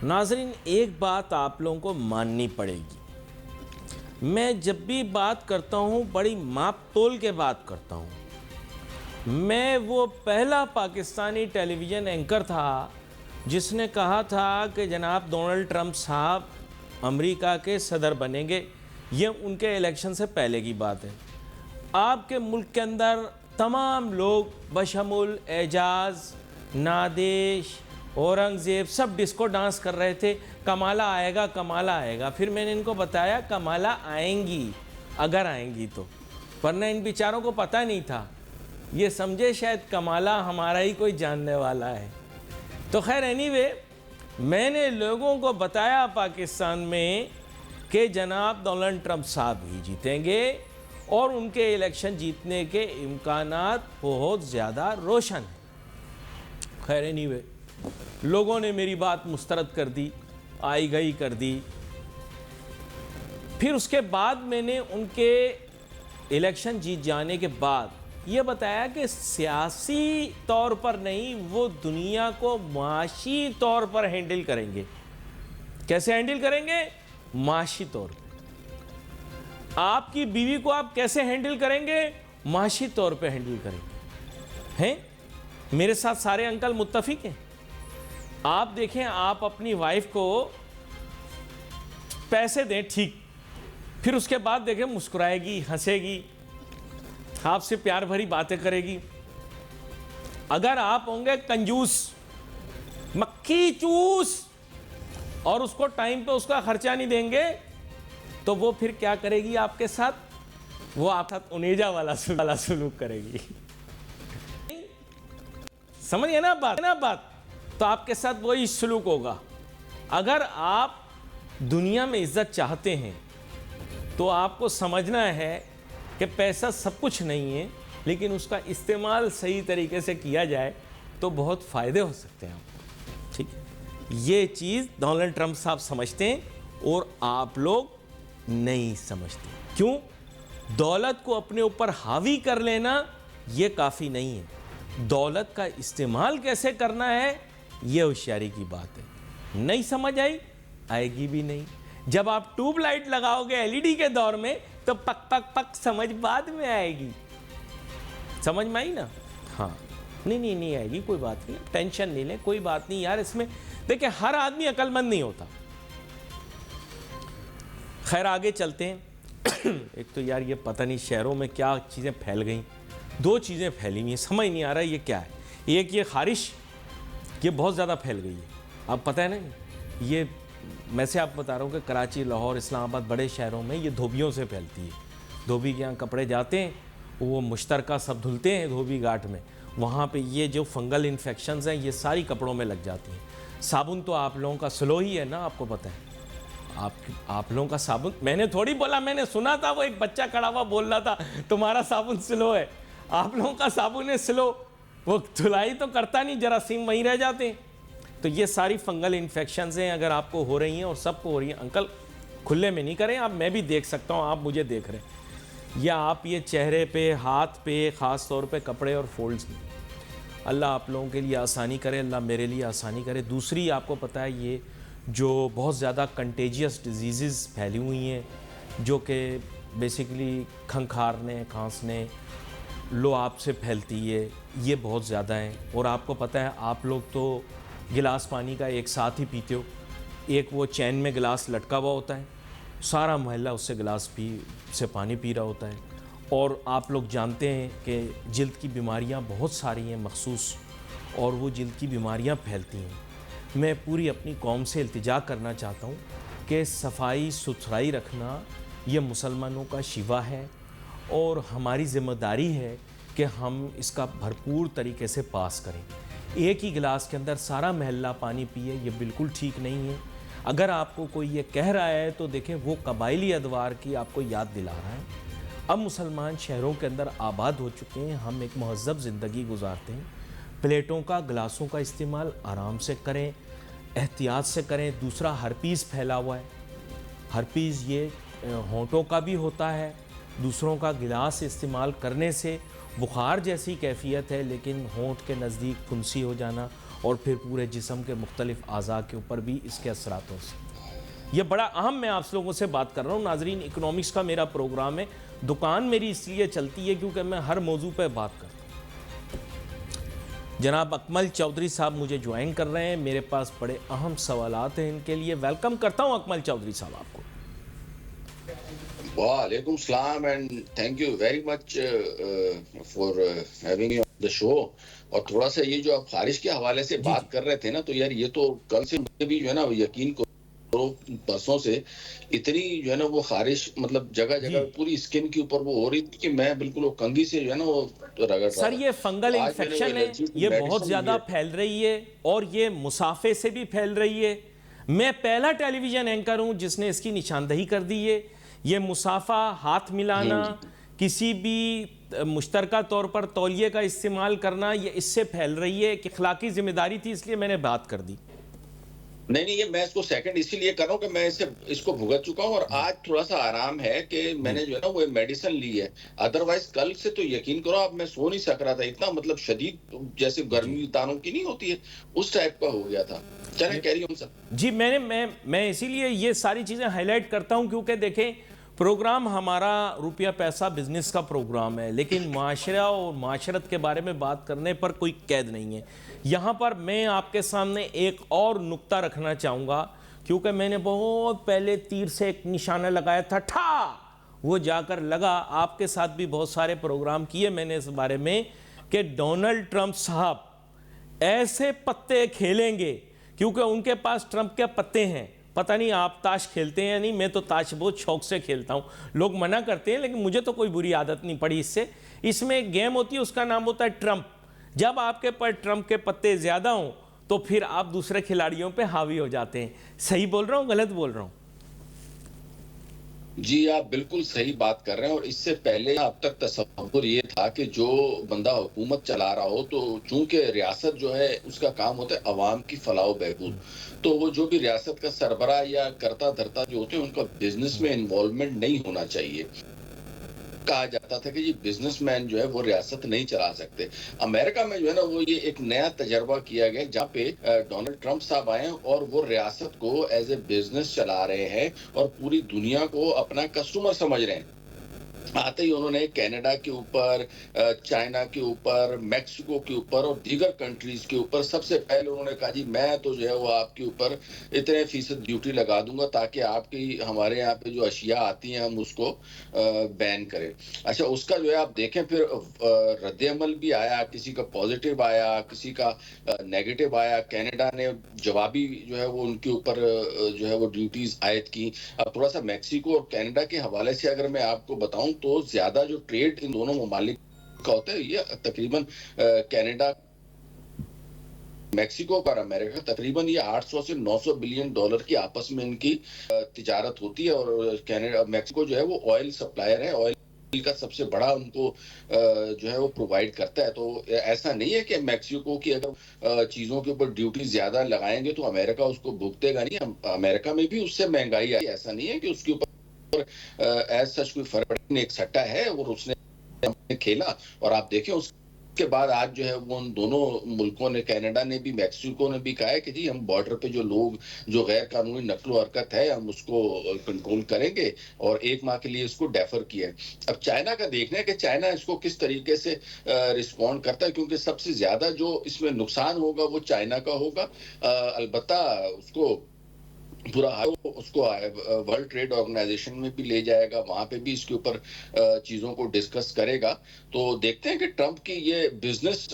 नाज़रीन, एक बात आप लोगों को माननी पड़ेगी। मैं जब भी बात करता हूँ बड़ी माप तोल के बात करता हूँ। मैं वो पहला पाकिस्तानी टेलीविज़न एंकर था जिसने कहा था कि जनाब डोनाल्ड ट्रंप साहब अमेरिका के सदर बनेंगे। ये उनके इलेक्शन से पहले की बात है। आपके मुल्क के अंदर तमाम लोग बशमुल एजाज, नादेश, औरंगज़ेब सब डिस्को डांस कर रहे थे, कमाला आएगा कमाला आएगा। फिर मैंने इनको बताया कमाला आएंगी, अगर आएंगी तो, वरना इन बेचारों को पता नहीं था। ये समझे शायद कमाला हमारा ही कोई जानने वाला है। तो खैर एनीवे, मैंने लोगों को बताया पाकिस्तान में कि जनाब डोनाल्ड ट्रंप साहब ही जीतेंगे और उनके इलेक्शन जीतने के इम्कानात बहुत ज़्यादा रोशन हैं। खैर एनीवे, लोगों ने मेरी बात मुस्तरद कर दी, आई गई कर दी। फिर उसके बाद मैंने उनके इलेक्शन जीत जाने के बाद ये बताया कि सियासी तौर पर नहीं, वो दुनिया को माशी तौर पर हैंडल करेंगे। कैसे हैंडल करेंगे? माशी तौर पर। आपकी बीवी को आप कैसे हैंडल करेंगे? माशी तौर पे हैंडल करेंगे। हैं? मेरे साथ सारे अंकल मुत्तफिक हैं। आप देखें, आप अपनी वाइफ को पैसे दें, ठीक, फिर उसके बाद देखें मुस्कुराएगी, हंसेगी, आपसे प्यार भरी बातें करेगी। अगर आप होंगे कंजूस, मक्खी चूस, और उसको टाइम पे उसका खर्चा नहीं देंगे, तो वो फिर क्या करेगी आपके साथ? वो आप साथ उनेजा वाला सलूक करेगी। समझिए ना बात। तो आपके साथ वही सलूक होगा। अगर आप दुनिया में इज्जत चाहते हैं तो आपको समझना है कि पैसा सब कुछ नहीं है, लेकिन उसका इस्तेमाल सही तरीके से किया जाए तो बहुत फ़ायदे हो सकते हैं आपको। ठीक है, ये चीज़ डोनाल्ड ट्रंप साहब समझते हैं और आप लोग नहीं समझते। क्यों? दौलत को अपने ऊपर हावी कर लेना ये काफ़ी नहीं है। दौलत का इस्तेमाल कैसे करना है, ये होशियारी की बात है। नहीं समझ आई, आएगी भी नहीं। जब आप ट्यूबलाइट लगाओगे एलईडी के दौर में तो पक पक पक समझ बाद में आएगी। समझ में आई ना? हाँ, नहीं आएगी, कोई बात नहीं, टेंशन नहीं लें, कोई बात नहीं यार। इसमें देखिए, हर आदमी अक्लमंद नहीं होता। खैर आगे चलते हैं। एक तो यार ये पता नहीं शहरों में क्या चीज़ें फैल गई। दो चीज़ें फैली हुई हैं, समझ नहीं आ रहा ये क्या है। एक ये खारिश, ये बहुत ज़्यादा फैल गई है। आप पता है ना, ये मैं से आप बता रहा हूँ कि कराची, लाहौर, इस्लामाबाद बड़े शहरों में ये धोबियों से फैलती है। धोबी के यहाँ कपड़े जाते हैं, वो मुश्तरका सब धुलते हैं धोबी घाट में, वहाँ पे ये जो फंगल इन्फेक्शंस हैं ये सारी कपड़ों में लग जाती हैं। साबुन तो आप लोगों का स्लो ही है ना, आपको पता है। आप लोगों का साबुन, मैंने थोड़ी बोला, मैंने सुना था, वो एक बच्चा खड़ा हुआ बोल रहा था तुम्हारा साबुन स्लो है। आप लोगों का साबुन है स्लो, वो धुलाई तो करता नहीं, जरासीम वहीं रह जाते हैं। तो ये सारी फंगल इन्फेक्शंस हैं, अगर आपको हो रही हैं और सबको हो रही हैं, अंकल खुले में नहीं करें आप, मैं भी देख सकता हूँ, आप मुझे देख रहे हैं, या आप ये चेहरे पे, हाथ पे, ख़ास तौर पे कपड़े और फोल्ड्स में। अल्लाह आप लोगों के लिए आसानी करे, अल्लाह मेरे लिए आसानी करे। दूसरी, आपको पता है ये जो बहुत ज़्यादा कंटेजियस डिजीज़ फैली हुई हैं, जो कि बेसिकली खंखारने, खांसने, लुआब से फैलती है, ये बहुत ज़्यादा हैं। और आपको पता है, आप लोग तो गिलास पानी का एक साथ ही पीते हो, एक वो चैन में गिलास लटका हुआ होता है, सारा मोहल्ला उससे गिलास से पानी पी रहा होता है। और आप लोग जानते हैं कि जिल्द की बीमारियां बहुत सारी हैं मखसूस, और वो जिल्द की बीमारियां फैलती हैं। मैं पूरी अपनी कौम से इल्तिजा करना चाहता हूँ कि सफाई सुथराई रखना ये मुसलमानों का शिवा है, और हमारी ज़िम्मेदारी है कि हम इसका भरपूर तरीके से पास करें। एक ही गिलास के अंदर सारा महल्ला पानी पिए, ये बिल्कुल ठीक नहीं है। अगर आपको कोई ये कह रहा है तो देखें, वो कबायली अदवार की आपको याद दिला रहा है। अब मुसलमान शहरों के अंदर आबाद हो चुके हैं, हम एक महज़ब ज़िंदगी गुजारते हैं। प्लेटों का, गिलासों का इस्तेमाल आराम से करें, एहतियात से करें। दूसरा, हर्पीज़ फैला हुआ है। हर्पीज़ ये होंठों का भी होता है। दूसरों का गिलास इस्तेमाल करने से बुखार जैसी कैफियत है, लेकिन होंठ के नज़दीक फुंसी हो जाना और फिर पूरे जिस्म के मुख्तलिफ आज़ा के ऊपर भी इसके असरात हो सकते हैं। ये बड़ा अहम मैं आप लोगों से बात कर रहा हूँ नाजरीन। इकोनॉमिक्स का मेरा प्रोग्राम है, दुकान मेरी इसलिए चलती है क्योंकि मैं हर मौजू पर बात करता हूँ। जनाब अकमल चौधरी साहब मुझे ज्वाइन कर रहे हैं, मेरे पास बड़े अहम सवालात हैं इनके लिए। वेलकम करता हूँ अकमल चौधरी साहब आपको। वालेकुम सलाम and thank you very much for having me on the show. और थोड़ा सा ये जो आप खारिश के हवाले से बात कर रहे थे ना, तो यार ये तो कल से मुझे भी जो है ना यकीन करो परसों से इतनी जो है ना वो खारिश मतलब जगह जगह पूरी स्किन के ऊपर वो हो रही थी कि मैं बिल्कुल वो कंघी से जो है ना वो रगड़ रहा सर था। ये फंगल तो आज इन्फेक्शन है, ये बहुत ज़्यादा फैल रही है और ये मुसाफे से भी फैल रही है। मैं पहला टेलीविज़न एंकर हूँ जिसने इसकी निशानदही कर दी है। ये मुसाफा, हाथ मिलाना, किसी भी मुश्तरका तौर पर तौलिए का इस्तेमाल करना, ये इससे फैल रही है। कि अखलाकी जिम्मेदारी थी इसलिए मैंने बात कर दी। नहीं, ये मैं इसको सेकंड इसीलिए कर रहा हूँ कि मैं इसको भुगत चुका हूँ और आज थोड़ा सा आराम है कि मैंने जो है ना वो मेडिसिन ली है। अदरवाइज कल से तो यकीन करो आप मैं सो नहीं सक रहा था, इतना मतलब शदीद जैसे गर्मी तारों की नहीं होती है उस टाइप का हो गया था। चलें कैरी ऑन सर। जी मैं इसीलिए ये सारी चीज़ें हाईलाइट करता हूँ क्योंकि देखें प्रोग्राम हमारा रुपया पैसा बिजनेस का प्रोग्राम है, लेकिन माशरा और माशरत के बारे में बात करने पर कोई कैद नहीं है। यहाँ पर मैं आपके सामने एक और नुक्ता रखना चाहूँगा क्योंकि मैंने बहुत पहले तीर से एक निशाना लगाया था, ठा वो जाकर लगा। आपके साथ भी बहुत सारे प्रोग्राम किए मैंने इस बारे में कि डोनाल्ड ट्रंप साहब ऐसे पत्ते खेलेंगे क्योंकि उनके पास ट्रंप के पत्ते हैं। पता नहीं आप ताश खेलते हैं या नहीं, मैं तो ताश बहुत शौक से खेलता हूँ। लोग मना करते हैं लेकिन मुझे तो कोई बुरी आदत नहीं पड़ी इससे। इसमें एक गेम होती है, उसका नाम होता है ट्रंप। जब आपके पास ट्रंप के पत्ते ज़्यादा हों तो फिर आप दूसरे खिलाड़ियों पे हावी हो जाते हैं। सही बोल रहा हूँ गलत बोल रहा हूँ? जी आप बिल्कुल सही बात कर रहे हैं। और इससे पहले अब तक तसव्वुर ये था कि जो बंदा हुकूमत चला रहा हो तो चूंकि रियासत जो है उसका काम होता है अवाम की फलाह बहबूद, तो वो जो भी रियासत का सरबराह या करता धरता जो होते हैं उनका बिजनेस में इन्वॉल्वमेंट नहीं होना चाहिए। कहा जाता था कि ये बिजनेसमैन जो है वो रियासत नहीं चला सकते। अमेरिका में जो है ना वो ये एक नया तजर्बा किया गया जहाँ पे डोनाल्ड ट्रंप साहब आए और वो रियासत को एज ए बिजनेस चला रहे हैं और पूरी दुनिया को अपना कस्टमर समझ रहे हैं। आते ही उन्होंने कनाडा के ऊपर, चाइना के ऊपर, मेक्सिको के ऊपर और दीगर कंट्रीज के ऊपर सबसे पहले उन्होंने कहा जी मैं तो जो है वो आपके ऊपर इतने फीसद ड्यूटी लगा दूंगा ताकि आपकी हमारे यहाँ पे जो अशिया आती हैं हम उसको बैन करें। अच्छा उसका जो है आप देखें फिर रद्द-ए-अमल भी आया, किसी का पॉजिटिव आया, किसी का नेगेटिव आया। कनाडा ने जवाबी जो है वो उनके ऊपर जो है वो ड्यूटीज आयद की। अब थोड़ा सा मेक्सिको और कनाडा के हवाले से अगर मैं आपको बताऊं तो ज्यादा जो ट्रेड इन दोनों ममालिक का होता है ये तकरीबन कनाडा, मेक्सिको और अमेरिका तकरीबन ये 800 से 900 बिलियन डॉलर की आपस में इनकी तिजारत होती है। और कनाडा मेक्सिको जो है वो ऑयल सप्लायर है, ऑयल का सबसे बड़ा उनको जो है वो प्रोवाइड करता है। तो ऐसा नहीं है कि मेक्सिको की अगर चीजों के ऊपर ड्यूटी ज्यादा लगाएंगे तो अमेरिका उसको भुगतेगा नहीं। अमेरिका में भी उससे महंगाई आई, ऐसा नहीं है कि उसके ऊपर एज सच कोई फर्क पड़े। एक सट्टा है और उसने खेला और आप देखें उसके बाद आज जो है वो उन दोनों मुल्कों ने, कनाडा ने भी मेक्सिको ने भी कहा है कि जी हम बॉर्डर पे जो लोग जो गैर कानूनी नकलो हरकत है हम उसको कंट्रोल करेंगे और 1 माह के लिए इसको डेफर किया है। अब चाइना का देखना है कि चाइना इसको किस तरीके से रिस्पॉन्ड करता है क्योंकि सबसे ज्यादा जो इसमें नुकसान होगा वो चाइना का होगा। अलबत्ता उसको पूरा उसको वर्ल्ड ट्रेड ऑर्गेनाइजेशन में भी ले जाएगा, वहां पे भी इसके ऊपर चीजों को डिस्कस करेगा। तो देखते हैं कि ट्रंप की ये बिजनेस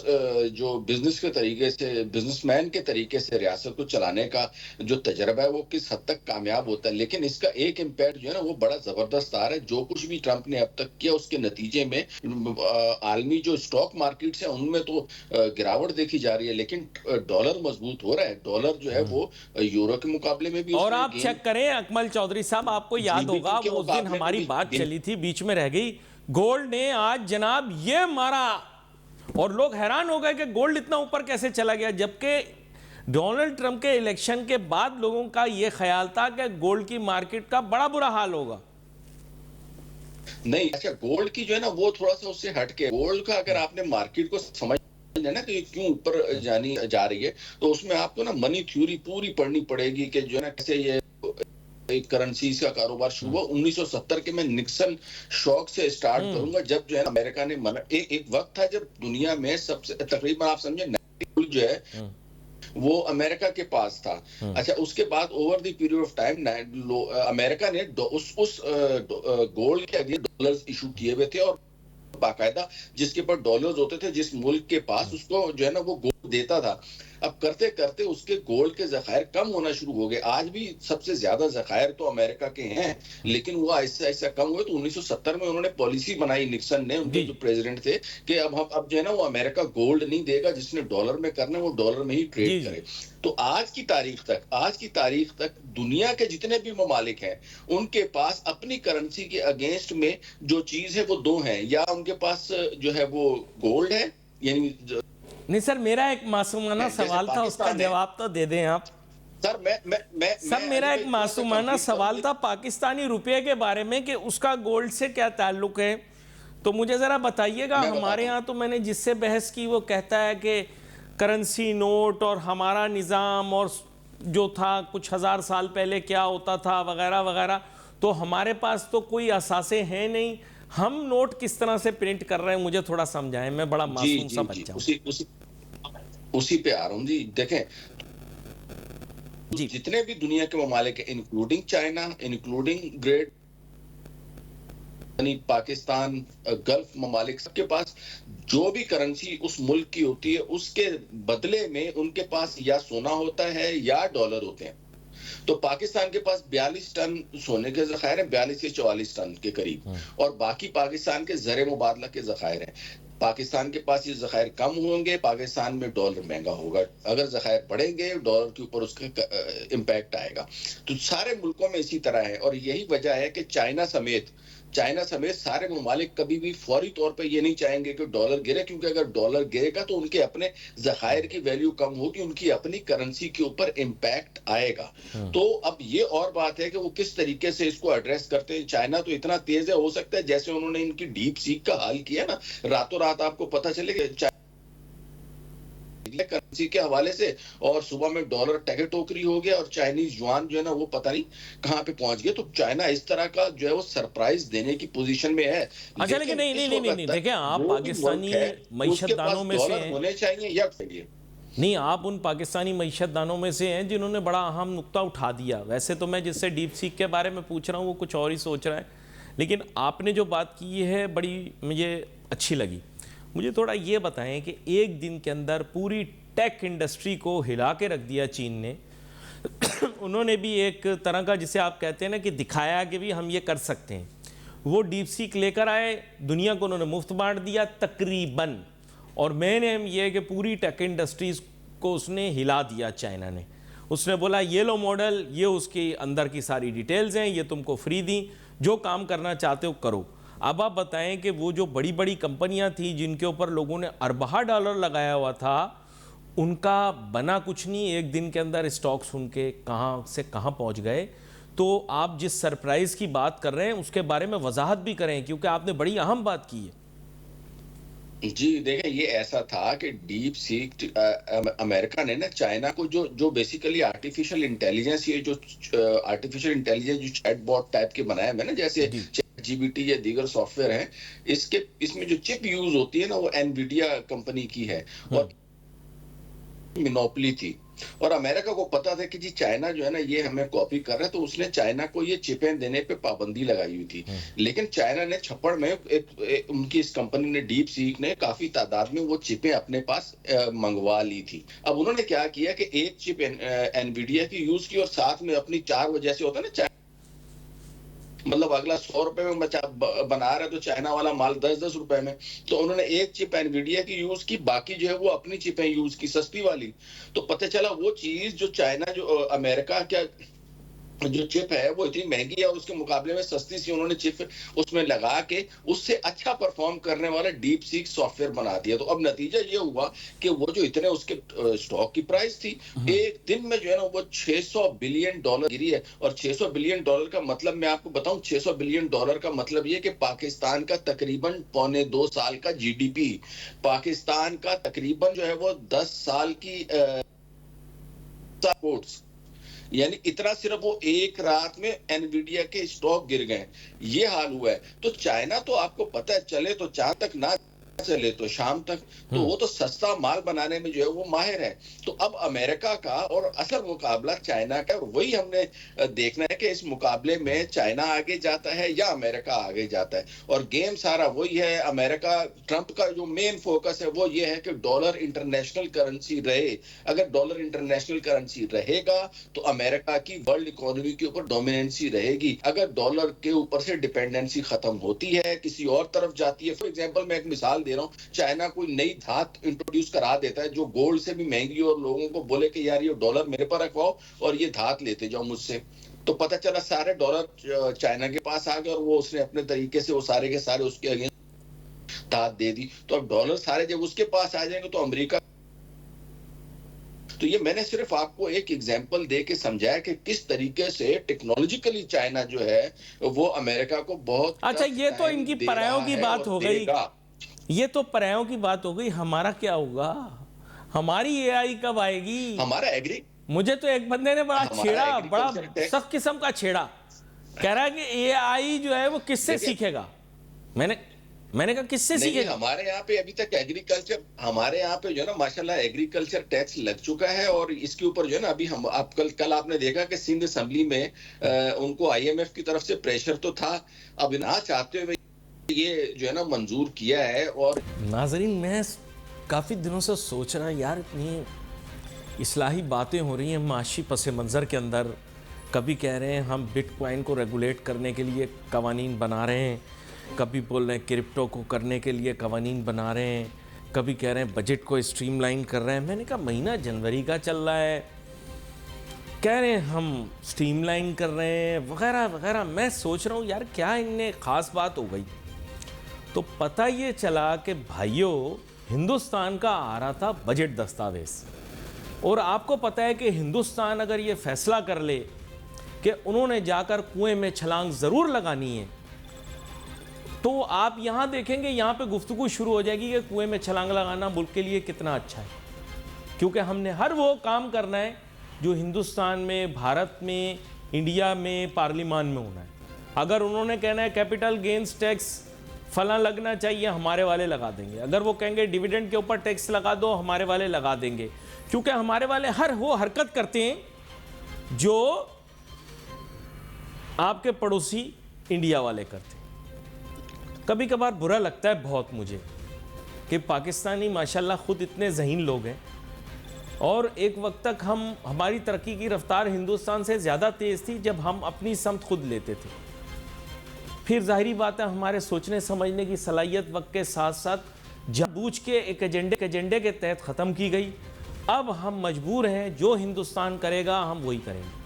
जो बिजनेस के तरीके से, बिजनेसमैन के तरीके से रियासत को चलाने का जो तजर्बा है वो किस हद तक कामयाब होता है। लेकिन इसका एक इम्पैक्ट जो है ना वो बड़ा जबरदस्त आ रहा है। जो कुछ भी ट्रंप ने अब तक किया उसके नतीजे में आलमी जो स्टॉक मार्केट्स है उनमें तो गिरावट देखी जा रही है, लेकिन डॉलर मजबूत हो रहा है। डॉलर जो है वो यूरो के मुकाबले में भी और आप चेक करें अकमल चौधरी साहब, आपको याद होगा वो उस दिन हमारी बात चली थी, बीच में रह गई। गोल्ड ने आज जनाब ये मारा और लोग हैरान हो गए कि गोल्ड इतना ऊपर कैसे चला गया, जबकि डोनाल्ड ट्रंप के इलेक्शन के बाद लोगों का यह ख्याल था कि गोल्ड की मार्केट का बड़ा बुरा हाल होगा। नहीं, अच्छा गोल्ड की जो है ना वो थोड़ा सा उससे हटके, गोल्ड का अगर आपने मार्केट को समझ है ना कि क्यों ऊपर जानी जा रही है, तो उसमें आपको ना मनी थ्योरी पूरी पढ़नी पड़ेगी कि जो है ना कैसे ये करेंसीज का कारोबार शुरू हुआ 1970 के। मैं निक्सन शॉक से स्टार्ट करूंगा, जब जो है अमेरिका ने एक वक्त था जब दुनिया में सबसे तकरीबन आप समझे जो है वो अमेरिका के पास था। अच्छा, उसके बाद over the period of time America ने उस गोल्ड के अगेंस्ट डॉलर्स इशू किए हुए थे, और बाकायदा जिसके ऊपर डॉलर्स होते थे, जिस मुल्क के पास, उसको जो है ना वो गोल्ड देता था। अब करते करते उसके गोल्ड के जखायर कम होना शुरू हो गए। आज भी सबसे ज्यादा जखायर तो अमेरिका के हैं, लेकिन वो ऐसा ऐसा कम हुए। तो 1970 में उन्होंने पॉलिसी बनाई, निक्सन ने, उनके जो प्रेसिडेंट थे, कि अब जो है ना वो अमेरिका गोल्ड नहीं देगा, जिसने डॉलर में करना है वो डॉलर में ही ट्रेड करे। तो आज की तारीख तक दुनिया के जितने भी ममालिक हैं, उनके पास अपनी करेंसी के अगेंस्ट में जो चीज है वो दो हैं, या उनके पास जो है वो गोल्ड है, यानी नहीं सर, मेरा एक मासूमाना सवाल था, उसका जवाब तो दे दें आप। सर सर मेरा एक मासूमाना सवाल था पाकिस्तानी रुपये के बारे में, कि उसका गोल्ड से क्या ताल्लुक है, तो मुझे जरा बताइएगा। हमारे यहाँ तो मैंने जिससे बहस की वो कहता है कि करेंसी नोट और हमारा निज़ाम और जो था कुछ हज़ार साल पहले क्या होता था वगैरह वगैरह, तो हमारे पास तो कोई असासे हैं नहीं, हम नोट किस तरह से प्रिंट कर रहे हैं, मुझे थोड़ा समझाएं, मैं बड़ा मासूम सा बच्चा हूं। उसी पे आ रहा हूं जी। देखें जी, जितने भी दुनिया के ममालिक हैं, including China, including great Pakistan, gulf ममालिक, सबके पास जो भी करेंसी उस मुल्क की होती है, उसके बदले में उनके पास या सोना होता है या डॉलर होते हैं। तो पाकिस्तान के पास 42 टन सोने के जखायर हैं, 42 से 44 टन के करीब, और बाकी पाकिस्तान के ज़र मुबादला के जखायर हैं। पाकिस्तान के पास ये जखायर कम होंगे, पाकिस्तान में डॉलर महंगा होगा। अगर जखायर बढ़ेंगे, डॉलर के ऊपर उसका इम्पैक्ट आएगा। तो सारे मुल्कों में इसी तरह है, और यही वजह है कि चाइना समेत सारे ममालिक कभी भी फौरी तौर पे ये नहीं चाहेंगे कि डॉलर गिरे, क्योंकि अगर डॉलर गिरेगा तो उनके अपने जखायर की वैल्यू कम होगी, उनकी अपनी करेंसी के ऊपर इम्पैक्ट आएगा। तो अब ये और बात है कि वो किस तरीके से इसको एड्रेस करते हैं। चाइना तो इतना तेज है, हो सकता है जैसे उन्होंने इनकी डीप सीक का हाल किया ना, रातों रात आपको पता चले कि करेंसी के हवाले से, और सुबह में डॉलर टके टोकरी हो गया, और चाइनीज युआन जो है ना वो पता नहीं कहां पे पहुंच गया। तो चाइना इस तरह का जो है वो सरप्राइज देने की पोजीशन में है। अच्छा, लेकिन नहीं, देखिए आप पाकिस्तानी मईशतदानों में से हैं, होने चाहिए या चाहिए नहीं, आप उन पाकिस्तानी मईशतदानों में से हैं जिन्होंने बड़ा अहम नुक्ता उठा दिया। वैसे तो मैं जिससे डीप सीक के बारे में पूछ रहा हूँ वो कुछ और ही सोच रहा है, लेकिन आपने जो बात की है बड़ी मुझे अच्छी लगी। मुझे थोड़ा ये बताएं कि एक दिन के अंदर पूरी टेक इंडस्ट्री को हिला के रख दिया चीन ने। उन्होंने भी एक तरह का, जिसे आप कहते हैं ना, कि दिखाया कि भी हम ये कर सकते हैं। वो डीप सीक लेकर आए, दुनिया को उन्होंने मुफ्त बांट दिया तकरीबन, और मैंने ये कि पूरी टेक इंडस्ट्रीज़ को उसने हिला दिया चाइना ने। उसने बोला ये लो मॉडल, ये उसके अंदर की सारी डिटेल्स हैं, ये तुमको फ्री दी, जो काम करना चाहते हो करो। अब आप बताएं कि वो जो बड़ी बड़ी कंपनियां थी जिनके ऊपर लोगों ने अरबा डॉलर लगाया हुआ था, उनका बना कुछ नहीं। एक दिन के अंदर स्टॉक्स उनके कहां से कहां पहुंच गए। तो आप जिस सरप्राइज की बात कर रहे हैं उसके बारे में वजाहत भी करें, क्योंकि आपने बड़ी अहम बात की है। जी देखें, ये ऐसा था कि डीप सीक अमेरिका ने ना चाइना को जो बेसिकली आर्टिफिशियल इंटेलिजेंस, ये जो आर्टिफिशियल इंटेलिजेंस जो चैटबॉट टाइप के बनाए हैं ना, जैसे जीबीटी या दीगर सॉफ्टवेयर हैं, इसमें जो चिप यूज होती है ना वो एनवीडिया कंपनी की है, और मोनोपोली थी। और अमेरिका को पता था कि जी चाइना जो है ना ये हमें कॉपी कर रहा है, तो उसने चाइना को ये चिपें देने पे पाबंदी लगाई हुई थी। लेकिन चाइना ने छप्पड़ में उनकी इस कंपनी ने, डीप सीक ने, काफी तादाद में वो चिपें अपने पास मंगवा ली थी। अब उन्होंने क्या किया कि एक चिप एनवीडिया की यूज की, और साथ में अपनी 4, वो जैसे होता है ना, मतलब अगला 100 रुपए में बना रहा है तो चाइना वाला माल 10-10 रुपए में, तो उन्होंने एक चिप एनवीडिया की यूज की, बाकी जो है वो अपनी चिपें यूज की सस्ती वाली। तो पता चला वो चीज जो चाइना, जो अमेरिका क्या जो चिप है वो इतनी महंगी है और उसके मुकाबले में सस्ती सी उन्होंने चिप उसमें लगा के उससे अच्छा परफॉर्म करने वाला डीप सीक सॉफ्टवेयर बना दिया। तो अब नतीजा ये हुआ कि वो जो इतने उसके स्टॉक की प्राइस थी, एक दिन में जो है ना वो $600 बिलियन गिरी है। और $600 बिलियन का मतलब मैं आपको बताऊं, $600 बिलियन का मतलब ये कि पाकिस्तान का तकरीबन 1.25 साल का जीडीपी, पाकिस्तान का तकरीबन जो है वो 10 साल की कोर्स, यानी इतना सिर्फ वो एक रात में एनवीडिया के स्टॉक गिर गए, ये हाल हुआ है। तो चाइना तो आपको पता है, चले तो चांद तक, ना चले तो शाम तक, तो वो तो सस्ता माल बनाने में जो है वो माहिर है। तो अब अमेरिका का और असल मुकाबला चाइना का, वही हमने देखना है कि इस मुकाबले में चाइना आगे जाता है या अमेरिका आगे जाता है। और गेम सारा वही है। अमेरिका, ट्रंप का जो मेन फोकस है वो ये है कि डॉलर इंटरनेशनल करेंसी रहे। अगर डॉलर इंटरनेशनल करेंसी रहेगा तो अमेरिका की वर्ल्ड इकोनॉमी के ऊपर डोमिनेंसी रहेगी। अगर डॉलर के ऊपर से डिपेंडेंसी खत्म होती है, किसी और तरफ जाती है, फॉर एग्जांपल मैं एक मिसाल दे रहा हूं, चाइना कोई नई धात इंट्रोड्यूस करा देता है जो गोल्ड से भी महंगी, और लोगों को बोले कि यार ये डॉलर मेरे पर रखवाओ और ये धात लेते जाओ मुझसे, तो पता चला सारे डॉलर चाइना के पास आ गए और वो उसने अपने तरीके से वो सारे के सारे उसके अगेंस्ट धात दे दी। तो अब डॉलर सारे जब उसके पास आ जाएंगे तो अमेरिका, तो ये मैंने सिर्फ आपको एक एग्जांपल दे के समझाया कि किस तरीके से टेक्नोलॉजिकली चाइना जो है वो अमेरिका को बहुत, अच्छा, ये तो इनकी परायों की बात हो गई, ये तो परायों की बात हो गई। हमारा क्या होगा? हमारी एआई कब आएगी? हमारा एग्री, मुझे तो एक बंदे ने बड़ा छेड़ा, बड़ा सख्त किस्म का छेड़ा, कह रहा है कि एआई जो है वो किससे सीखेगा। मैंने कहा किससे सीखेगा? हमारे यहाँ पे अभी तक एग्रीकल्चर, हमारे यहाँ पे जो है ना माशाल्लाह एग्रीकल्चर टैक्स लग चुका है। और इसके ऊपर जो है ना अभी हम आप कल आपने देखा कि सिंध असेंबली में उनको आईएमएफ की तरफ से प्रेशर तो था, अब ना चाहते हुए ये जो है ना मंजूर किया है। और नाजरीन, मैं काफ़ी दिनों से सोच रहा यार, इतनी इस्लाही बातें हो रही हैं माशी पस मंज़र के अंदर। कभी कह रहे हैं हम बिटकॉइन को रेगुलेट करने के लिए कवानीन बना रहे हैं, कभी बोल रहे हैं क्रिप्टो को करने के लिए कवानीन बना रहे हैं, कभी कह रहे हैं बजट को स्ट्रीमलाइन कर रहे हैं। मैंने कहा महीना जनवरी का चल रहा है, कह रहे हैं हम स्ट्रीमलाइन कर रहे हैं वगैरह वगैरह। मैं सोच रहा हूँ यार क्या इनने ख़ास बात हो गई। तो पता ये चला कि भाइयों, हिंदुस्तान का आ रहा था बजट दस्तावेज़, और आपको पता है कि हिंदुस्तान अगर ये फैसला कर ले कि उन्होंने जाकर कुएं में छलांग ज़रूर लगानी है, तो आप यहाँ देखेंगे, यहाँ पे गुफ्तगू शुरू हो जाएगी कि कुएं में छलांग लगाना मुल्क के लिए कितना अच्छा है। क्योंकि हमने हर वो काम करना है जो हिंदुस्तान में, भारत में, इंडिया में, पार्लियामान में होना है। अगर उन्होंने कहना है कैपिटल गेंस टैक्स फला लगना चाहिए, हमारे वाले लगा देंगे। अगर वो कहेंगे डिविडेंड के ऊपर टैक्स लगा दो, हमारे वाले लगा देंगे। क्योंकि हमारे वाले हर वो हरकत करते हैं जो आपके पड़ोसी इंडिया वाले करते हैं। कभी कभार बुरा लगता है बहुत मुझे कि पाकिस्तानी माशाल्लाह खुद इतने ज़हीन लोग हैं, और एक वक्त तक हमारी तरक्की की रफ्तार हिंदुस्तान से ज़्यादा तेज़ थी जब हम अपनी समत खुद लेते थे। फिर जाहिरी बात है हमारे सोचने समझने की सलाहियत वक्त के साथ साथ जानबूझ के एक एजेंडे के तहत ख़त्म की गई। अब हम मजबूर हैं, जो हिंदुस्तान करेगा हम वही करेंगे।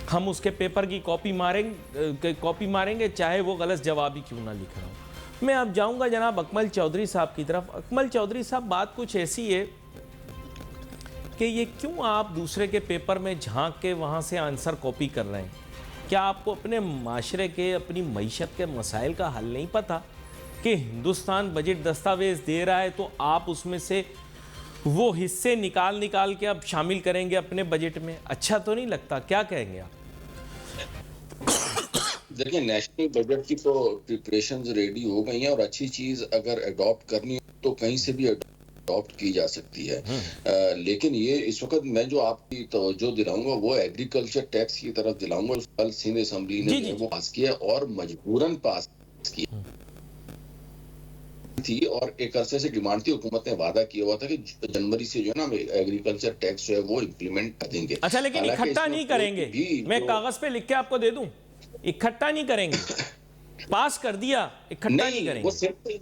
हम उसके पेपर की कॉपी मारेंगे चाहे वो गलत जवाब ही क्यों ना लिख रहा हो। मैं अब जाऊंगा जनाब अकमल चौधरी साहब की तरफ। अकमल चौधरी साहब, बात कुछ ऐसी है कि ये क्यों आप दूसरे के पेपर में झांक के वहाँ से आंसर कॉपी कर रहे हैं? क्या आपको अपने माशरे के, अपनी मईशत के मसाइल का हल नहीं पता कि हिंदुस्तान बजट दस्तावेज़ दे रहा है तो आप उसमें से वो हिस्से निकाल के अब शामिल करेंगे अपने बजट में? अच्छा तो नहीं लगता? क्या कहेंगे आप? देखिए, नेशनल बजट की तो प्रिपरेशंस रेडी हो गई हैं, और अच्छी चीज अगर अडॉप्ट करनी हो तो कहीं से भी अडॉप्ट की जा सकती है। लेकिन ये इस वक्त मैं जो आपकी तवज्जो दिलाऊंगा वो एग्रीकल्चर टैक्स की तरफ दिलाऊंगा। कल सिंध असेंबली ने वो पास किया और मजबूरन पास किया थी, और एक अरसे से डिमांड थी। हुकूमत ने वादा किया हुआ था कि जनवरी से जो है ना एग्रीकल्चर टैक्स जो है वो इम्प्लीमेंट कर देंगे। अच्छा, लेकिन इकट्ठा नहीं करेंगे। मैं कागज पे लिख के आपको दे दूं, इकट्ठा नहीं करेंगे। पास कर दिया, इकट्ठा नहीं करेंगे।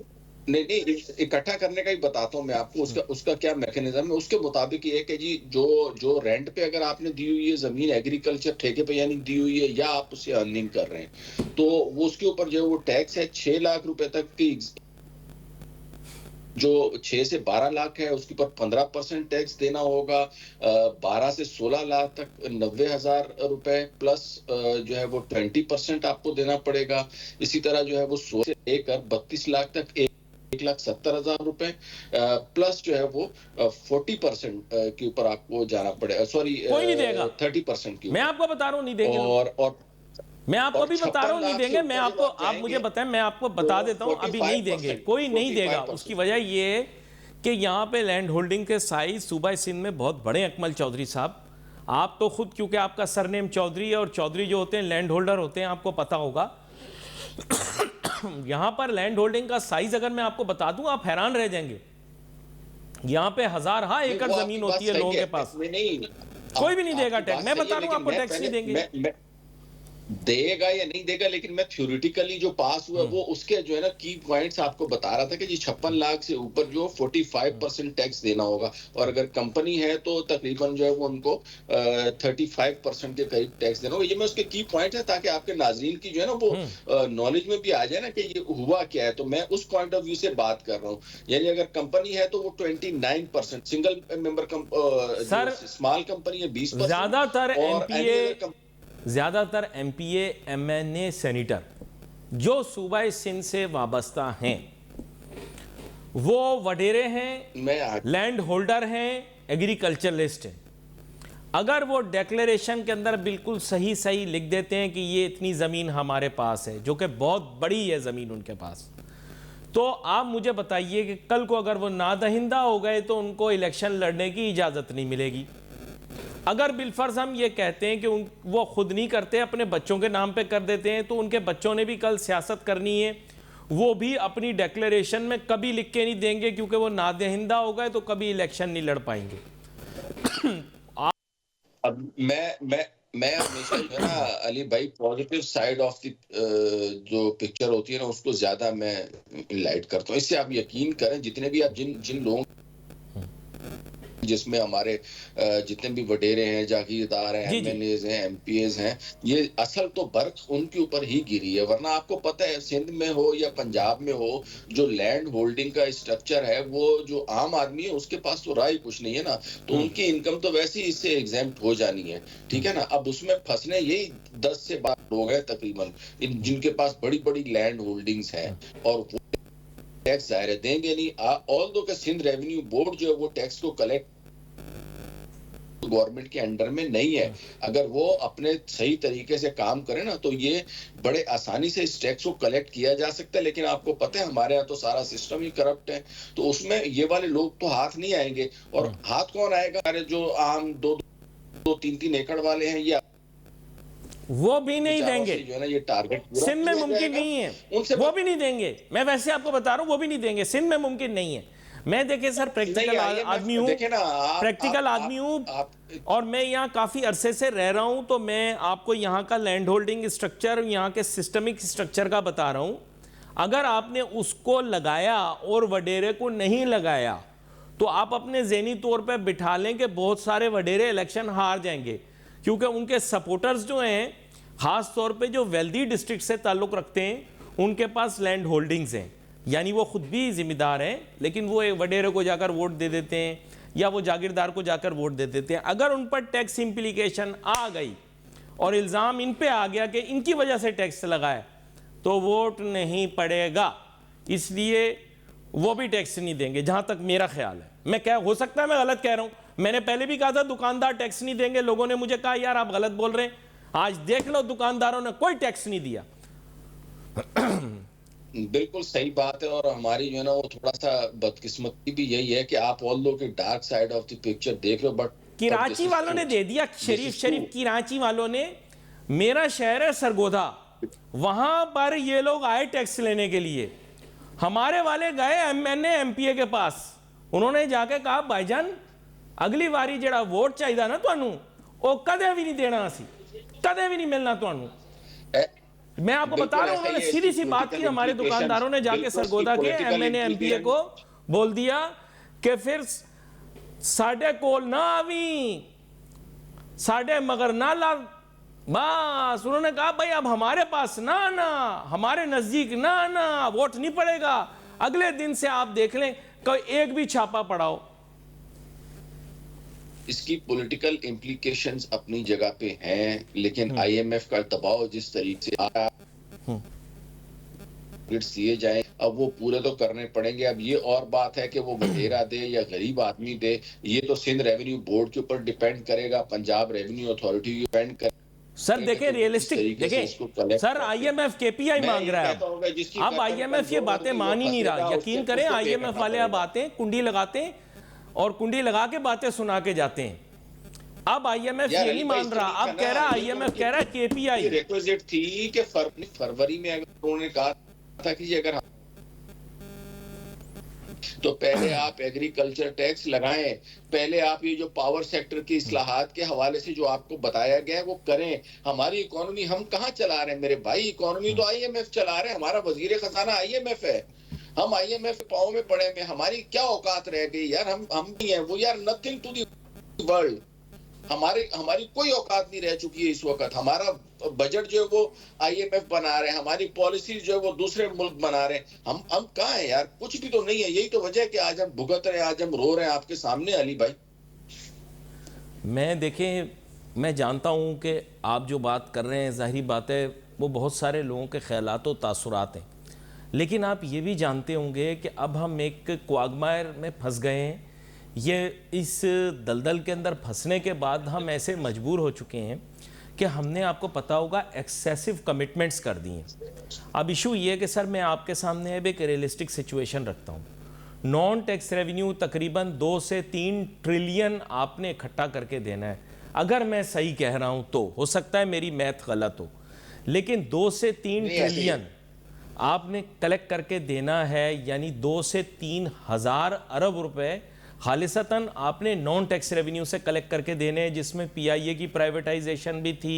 नहीं नहीं, इकट्ठा करने का ही बताता हूँ मैं आपको, उसका उसका क्या मैकेनिज्म है। उसके मुताबिक ये है कि जी जो जो रेंट पे अगर आपने दी हुई है जमीन, एग्रीकल्चर ठेके पे यानी दी हुई है, या आप उससे अर्निंग कर रहे हैं, तो वो उसके ऊपर जो है वो टैक्स है 6 लाख रुपए तक की। जो 6 से 12 लाख है उसके ऊपर 15% टैक्स देना होगा। 12 से 16 लाख तक 90,000 रुपए प्लस जो है वो 20% आपको देना पड़ेगा। इसी तरह जो है वो 16 से लेकर 32 लाख तक 1,70,000 रुपए प्लस जो है वो 40% के ऊपर आपको जाना पड़ेगा, सॉरी कोई नहीं देगा, 30% के मैं ऊपर। आपको बता रहा हूं नहीं देंगे लोग। और मैं आपको भी बता रहा 56 हूं नहीं लाख से देंगे, मैं ऊपर जब आपको, आप आप मुझे जाएंगे बताएं, मैं आपको तो बता देता हूं, अभी नहीं देंगे, 45%, कोई नहीं देगा। 45%। उसकी वजह ये है कि यहाँ पे लैंड होल्डिंग के साइज सूबा सिंध में बहुत बड़े। अकमल चौधरी साहब, आप तो खुद, क्योंकि आपका सरनेम चौधरी है और चौधरी जो होते हैं लैंड होल्डर होते हैं, आपको पता होगा। यहाँ पर लैंड होल्डिंग का साइज अगर मैं आपको बता दूं, आप हैरान रह जाएंगे। यहाँ पे हजार एकड़ वो जमीन आपकी बात होती है सही लोगों है, के पास, नहीं कोई भी नहीं देगा आपकी टैक्स। बात मैं सही बता है, रहा हूँ लेकिन आपको, मैं टैक्स नहीं पहले देंगे। मैं देगा या नहीं देगा, लेकिन मैं थ्योरेटिकली जो पास हुआ वो उसके जो है ना की पॉइंट्स आपको बता रहा था कि जी 56 लाख से ऊपर जो 45% टैक्स देना होगा, और अगर कंपनी है तो तकरीबन जो है वो उनको 35% के करीब टैक्स देना होगा। ये मैं उसके की पॉइंट है ताकि आपके नाजरीन की जो है ना वो नॉलेज में भी आ जाए ना कि ये हुआ क्या है। तो मैं उस पॉइंट ऑफ व्यू से बात कर रहा हूँ। यानी अगर कंपनी है तो वो 29%, सिंगल मेंबर जो सर, स्मॉल कंपनी है 20%, ज्यादातर और एनी एमपीए, अदर ज़्यादातर एमपीए, एमएनए, सेनेटर जो सूबा सिंध से वाबस्ता हैं, वो वडेरे हैं, मैं लैंड होल्डर हैं, एग्रीकल्चरलिस्ट हैं। अगर वो डेक्लेरेशन के अंदर बिल्कुल सही सही लिख देते हैं कि ये इतनी ज़मीन हमारे पास है, जो कि बहुत बड़ी है ज़मीन उनके पास, तो आप मुझे बताइए कि कल को अगर वो नादहिंदा हो गए तो उनको इलेक्शन लड़ने की इजाज़त नहीं मिलेगी। अगर बिलफर्ज हम ये कहते हैं कि वो खुद नहीं करते, अपने बच्चों के नाम पे कर देते हैं, तो उनके बच्चों ने भी कल सियासत करनी है, वो भी अपनी डिक्लेरेशन में कभी लिख के नहीं देंगे, क्योंकि वो नादहिंदा हो गए तो कभी इलेक्शन नहीं लड़ पाएंगे। अब मैं हमेशा जो है ना अली भाई पॉजिटिव साइड ऑफ द जो पिक्चर होती है ना उसको ज्यादा मैं लाइट करता हूँ। इससे आप यकीन करें, जितने भी आप जिन लोगों जिसमें हमारे जितने भी वडेरे हैं, जागीरदार हैं, एमएनएज हैं, एमपीएज हैं, ये असल तो बर्फ उनके ऊपर ही गिरी है। वरना आपको पता है सिंध में हो या पंजाब में हो, जो लैंड होल्डिंग का स्ट्रक्चर है वो जो आम आदमी है उसके पास तो राय कुछ नहीं है ना, तो उनकी इनकम तो वैसे ही इससे एग्जेम्प्ट हो जानी है, ठीक है ना। अब उसमें फंसने यही 10 से 12 लोग हैं तकरीबन जिनके पास बड़ी बड़ी लैंड होल्डिंग्स हैं, और टैक्स जाहिर देंगे नहीं। ऑल्दो के सिंध रेवेन्यू बोर्ड जो है वो टैक्स को कलेक्ट गवर्नमेंट के अंडर में नहीं है। अगर वो अपने सही तरीके से काम करें ना तो ये बड़े आसानी से इस टैक्स को कलेक्ट किया जा सकता है। लेकिन आपको पता है हमारे यहाँ तो सारा सिस्टम ही करप्ट है, तो उसमें ये वाले लोग तो हाथ नहीं आएंगे। और हाथ कौन आएगा? अरे जो आम 2-3 एकड़ वाले हैं, ये वो भी नहीं देंगे जो है ना ये टारगेट सिंध में मुमकिन नहीं है, वो भी नहीं देंगे। मैं वैसे आपको बता रहा हूं, वो भी नहीं देंगे, सिंध में मुमकिन नहीं है। मैं देखिए सर प्रैक्टिकल आदमी हूं, प्रैक्टिकल आदमी हूं, और मैं यहाँ काफी अरसे से रह रहा हूं, तो मैं आपको यहाँ का लैंड होल्डिंग स्ट्रक्चर, यहाँ के सिस्टमिक स्ट्रक्चर का बता रहा हूं। अगर आपने उसको लगाया और वडेरे को नहीं लगाया तो आप अपने ज़हनी तौर पर बिठा लें कि बहुत सारे वडेरे इलेक्शन हार जाएंगे, क्योंकि उनके सपोर्टर्स जो हैं खास तौर पे जो वेल्दी डिस्ट्रिक्ट से ताल्लुक़ रखते हैं उनके पास लैंड होल्डिंग्स हैं, यानी वो खुद भी जिम्मेदार हैं, लेकिन वो एक वडेरे को जाकर वोट दे देते हैं या वो जागीरदार को जाकर वोट दे देते हैं। अगर उन पर टैक्स इम्प्लीकेशन आ गई और इल्ज़ाम इन पे आ गया कि इनकी वजह से टैक्स लगाया, तो वोट नहीं पड़ेगा, इसलिए वो भी टैक्स नहीं देंगे, जहां तक मेरा ख्याल है। मैं क्या, हो सकता है मैं गलत कह रहा हूं, मैंने पहले भी कहा था दुकानदार टैक्स नहीं देंगे, लोगों ने मुझे कहा यार आप गलत बोल रहे हैं। आज देख लो दुकानदारों ने कोई टैक्स नहीं दिया। बिल्कुल सही बात है। और हमारी जो है ना वो थोड़ा सा बदकिस्मती भी यही है कि आप ऑल दो के dark side of the picture देख रहे हो, बट कराची वालों ने दे दिया, शरीफ कराची वालों ने। मेरा शहर है सरगोधा, वहां पर ये लोग आए टैक्स लेने के लिए, हमारे वाले गए एमएनए एमपीए के पास, उन्होंने जाके कहा भाईजान अगली बारी जड़ा वोट चाहिए ना तुहानू, वो कदे भी नहीं देना, असी कदे भी नहीं मिलना तुहानू। मैं आपको बता बिल्कुल रहा हूं, ऐसा ही उन्होंने है, सीधी इसकी सी बात की, पॉलिटिकल हमारे इम्प्लीकेशंस, दुकानदारों ने जाके बिल्कुल इसकी सरगोदा के पॉलिटिकल एमएनए एमपीए को इम्प्लीकेशन। बोल दिया कि फिर साढ़े कोल ना आवी, साढ़े मगर ना ला। बस उन्होंने कहा भाई अब हमारे पास ना आना, हमारे नजदीक ना आना, वोट नहीं पड़ेगा। अगले दिन से आप देख लें कोई एक भी छापा पड़ाओ। इसकी पॉलिटिकल इम्प्लीकेशंस अपनी जगह पे हैं, लेकिन आईएमएफ का दबाव जिस तरीके से आया दिए जाए, अब वो पूरे तो करने पड़ेंगे। अब ये और बात है कि वो बटेरा दे या गरीब आदमी दे, ये तो सिंध रेवेन्यू बोर्ड के ऊपर डिपेंड करेगा, पंजाब रेवेन्यू अथॉरिटी डिपेंड करेगा। सर देखें रियलिस्टिक, देखें सर आईएमएफ केपीआई मांग रहा है अब आईएमएफ ये बातें मान ही नहीं रहा। यकीन करें आईएमएफ वाले अब आते हैं, कुंडी लगाते हैं और कुंडी लगा के बातें सुना के जाते हैं। अब आईएमएफ ये नहीं मान रहा, अब कह रहा आईएमएफ कह रहा है केपीआई रिक्वेस्ट थी कि फरवरी में अगर उन्होंने कहा था कि अगर तो पहले आप एग्रीकल्चर टैक्स लगाएं, पहले आप ये जो पावर सेक्टर की इस्लाहात के हवाले से जो आपको बताया गया है वो करें। हमारी इकोनॉमी हम कहाँ चला रहे हैं मेरे भाई, इकोनॉमी तो आईएमएफ चला रहे हैं, हमारा वजीर खजाना आईएमएफ है, हम आईएमएफ के पाँव में पड़े में, हमारी क्या औकात रह गई यार। हम नहीं है वो यार, नथिंग टू दी वर्ल्ड, हमारी कोई औकात नहीं रह चुकी है इस वक्त। हमारा बजट जो है वो आईएमएफ बना रहे हैं, हमारी पॉलिसी जो है वो दूसरे मुल्क बना रहे हैं, हम कहाँ हैं यार, कुछ भी तो नहीं है। यही तो वजह है कि आज हम भुगत रहे हैं, आज हम रो रहे हैं आपके सामने अली भाई। मैं देखें, मैं जानता हूँ कि आप जो बात कर रहे हैं जाहिर बात है वो बहुत सारे लोगों के ख्यालात और तासुरात हैं, लेकिन आप ये भी जानते होंगे कि अब हम एक क्वागमायर में फंस गए हैं। ये इस दलदल के अंदर फंसने के बाद हम ऐसे मजबूर हो चुके हैं कि हमने, आपको पता होगा, एक्सेसिव कमिटमेंट्स कर दी हैं। अब इशू ये है कि सर मैं आपके सामने अब एक रियलिस्टिक सिचुएशन रखता हूँ। नॉन टैक्स रेवेन्यू तकरीबन 2 से 3 ट्रिलियन आपने इकट्ठा करके देना है। अगर मैं सही कह रहा हूँ तो, हो सकता है मेरी मैथ गलत हो, लेकिन 2 से 3 ट्रिलियन आपने कलेक्ट करके देना है, यानी 2 से 3 हज़ार अरब रुपए खालिसतन आपने नॉन टैक्स रेवेन्यू से कलेक्ट करके देने हैं, जिसमें पीआईए की प्राइवेटाइजेशन भी थी,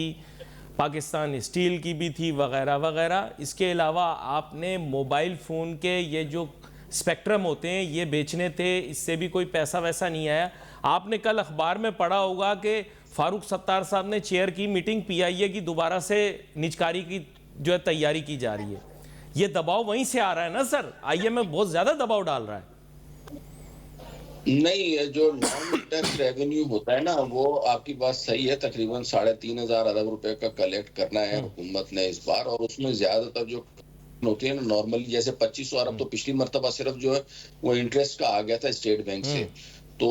पाकिस्तान स्टील की भी थी, वगैरह वगैरह। इसके अलावा आपने मोबाइल फ़ोन के ये जो स्पेक्ट्रम होते हैं ये बेचने थे, इससे भी कोई पैसा वैसा नहीं आया। आपने कल अखबार में पढ़ा होगा कि फारूक सत्तार साहब ने चेयर की मीटिंग, पीआईए की दोबारा से निजकारी की जो है तैयारी की जा रही है। ये दबाव वहीं से आ रहा है ना सर, आईएमएफ बहुत ज़्यादा दबाव डाल रहा है। नहीं, जो नॉन टैक्स रेवेन्यू होता है ना, वो आपकी बात सही है, तकरीबन 3,500 अरब रुपए का कलेक्ट करना है हुकूमत ने इस बार, और उसमें ज्यादातर जो होती है ना नॉर्मली, जैसे 2500 अरब तो पिछली मरतबा सिर्फ जो है वो इंटरेस्ट का आ गया था स्टेट बैंक से, तो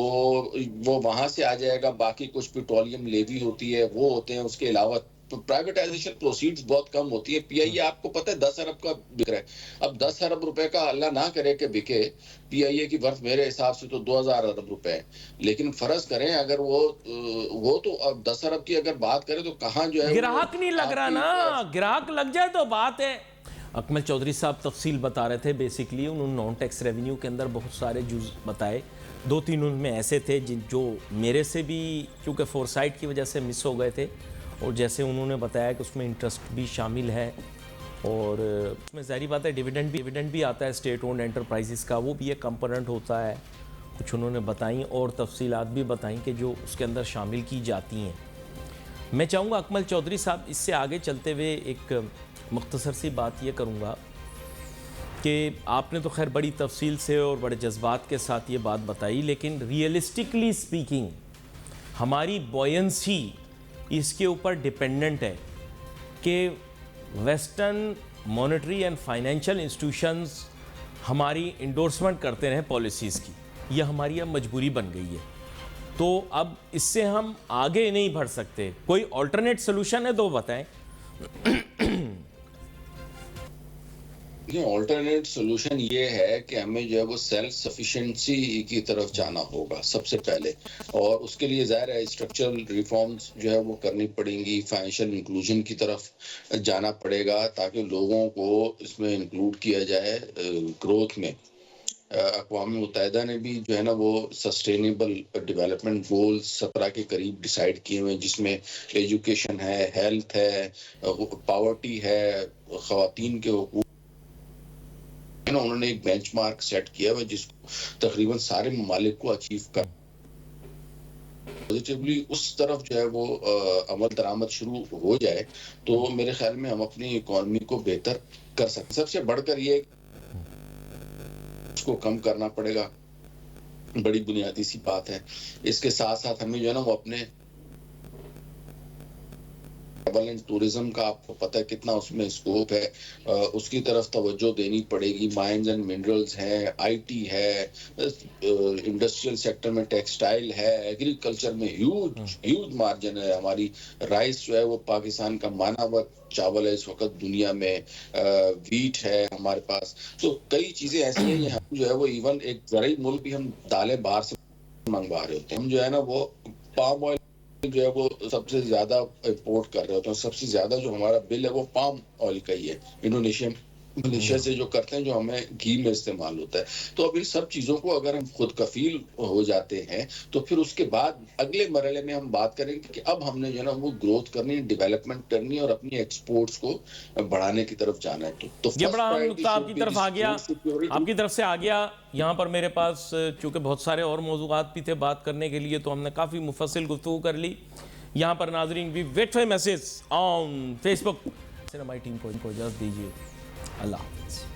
वो वहां से आ जाएगा। बाकी कुछ पेट्रोलियम लेवी होती है वो होते हैं, उसके अलावा प्राइवेटाइजेशन प्रोसीड्स बहुत कम होती है। पीआईए आपको पता है 10 अरब का बिक रहा है। अब 10 अरब रुपए का अल्लाह ना करे कि बिके, पीआईए की वर्थ मेरे हिसाब से तो 2000 अरब रुपए है, लेकिन फर्ज करें अगर वो तो अब 10 अरब की अगर बात करें तो कहाँ जो है ग्राहक नहीं लग रहा ना, ग्राहक लग जाए तो बात है। अकमल चौधरी साहब तफसील बता रहे थे, बेसिकली उन्होंने नॉन टैक्स रेवेन्यू के अंदर बहुत सारे जुज बताए, 2-3 उनमें ऐसे थे जो मेरे से भी क्योंकि फोरसाइट की वजह से मिस हो गए थे, और जैसे उन्होंने बताया कि उसमें इंटरेस्ट भी शामिल है, और उसमें ज़ाहिर बात है डिविडेंड भी आता है स्टेट ओन्ड एंटरप्राइजेस का, वो भी एक कंपोनेंट होता है। कुछ उन्होंने बताई और तफसीलात भी बताई कि जो उसके अंदर शामिल की जाती हैं। मैं चाहूँगा अकमल चौधरी साहब, इससे आगे चलते हुए एक मुख्तसर सी बात ये करूँगा कि आपने तो खैर बड़ी तफसील से और बड़े जज्बात के साथ ये बात बताई, लेकिन रियलिस्टिकली स्पीकिंग हमारी बॉयंसी इसके ऊपर डिपेंडेंट है कि western monetary and financial institutions हमारी इंडोर्समेंट करते रहें पॉलिसीज़ की, यह हमारी अब मजबूरी बन गई है। तो अब इससे हम आगे नहीं बढ़ सकते, कोई ऑल्टरनेट सोल्यूशन है तो बताएं। ऑल्टरनेट सोल्यूशन ये है कि हमें जो है वो सेल्फ सफिशिएंसी की तरफ जाना होगा सबसे पहले, और उसके लिए ज़ाहिर है स्ट्रक्चरल रिफॉर्म्स जो है वो करनी पड़ेंगी, फाइनेंशियल इंक्लूजन की तरफ जाना पड़ेगा ताकि लोगों को इसमें इंक्लूड किया जाए ग्रोथ में। अक़वाम मुत्तहिदा ने भी जो है ना वो सस्टेनेबल डेवलपमेंट गोल्स 17 के करीब डिसाइड किए हुए हैं, जिसमें एजुकेशन है, हेल्थ है, पॉवर्टी है, ख़वातीन के हुकूक, उन्होंने एक बेंचमार्क सेट किया हुआ जिसको तकरीबन सारे ममालिक को अचीव कर पॉजिटिवली उस तरफ जो है वो अमल दरामद शुरू हो जाए तो मेरे ख्याल में हम अपनी इकॉनमी को बेहतर कर सकते। सबसे बढ़कर ये उसको कम करना पड़ेगा, बड़ी बुनियादी सी बात है। इसके साथ साथ हमें जो है ना वो अपने ट्रैवल एंड टूरिज्म का आपको पता है कितना उसमें स्कोप है, उसकी तरफ तवज्जो देनी पड़ेगी। माइंस एंड मिनरल्स हैं, आईटी है, इंडस्ट्रियल सेक्टर में टेक्सटाइल है, एग्रीकल्चर में ह्यूज मार्जिन है। हमारी राइस जो है वो पाकिस्तान का माना हुआ चावल है इस वक्त दुनिया में, वीट है हमारे पास। तो कई चीजें ऐसी हैं, हम जो है वो इवन एक ज़राई मुल्क भी हम दालें बाहर से मंगवा रहे होते हैं। हम जो है ना वो पाम ऑयल जो है वो सबसे ज्यादा इंपोर्ट कर रहे होते हैं। सबसे ज्यादा जो हमारा बिल है वो पाम ऑयल का ही है, मलेशिया से जो करते हैं, जो हमें घी में इस्तेमाल होता है। तो अब इन सब चीजों को अगर हम खुद कफील हो जाते हैं तो फिर उसके बाद अगले मरहले में हम बात करेंगे कि अब हमने जो है ना वो ग्रोथ करनी, डेवलपमेंट करनी और अपनी एक्सपोर्ट्स को बढ़ाने की तरफ जाना है। तो ये बड़ा अहम नुकता आपकी तरफ आ गया, आपकी तरफ से आ गया। यहाँ पर मेरे पास चूँकि बहुत सारे और मौज़ूआत भी थे बात करने के लिए, तो हमने काफ़ी मुफस्सिल गुफ्तगू कर ली। यहाँ पर नाज़रीन भी wait for message on Facebook. हमारी टीम को इनको इजाज़त दीजिए। अल्लाह हाफ़िज़।